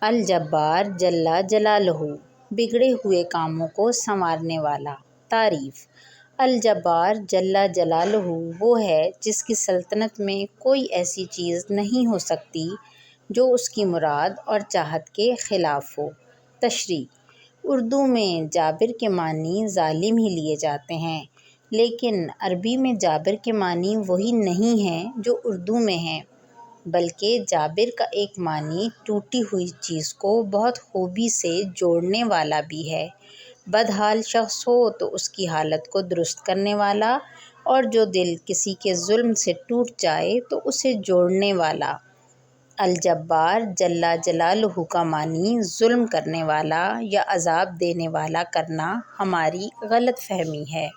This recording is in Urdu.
الجبار جل جلالہ، بگڑے ہوئے کاموں کو سنوارنے والا۔ تعریف: الجبار جل جلالہ وہ ہے جس کی سلطنت میں کوئی ایسی چیز نہیں ہو سکتی جو اس کی مراد اور چاہت کے خلاف ہو۔ تشریح: اردو میں جابر کے معنی ظالم ہی لیے جاتے ہیں، لیکن عربی میں جابر کے معنی وہی نہیں ہیں جو اردو میں ہیں، بلکہ جابر کا ایک معنی ٹوٹی ہوئی چیز کو بہت خوبی سے جوڑنے والا بھی ہے۔ بدحال شخص ہو تو اس کی حالت کو درست کرنے والا، اور جو دل کسی کے ظلم سے ٹوٹ جائے تو اسے جوڑنے والا۔ الجبار جل جلالہ کا معنی ظلم کرنے والا یا عذاب دینے والا کرنا ہماری غلط فہمی ہے۔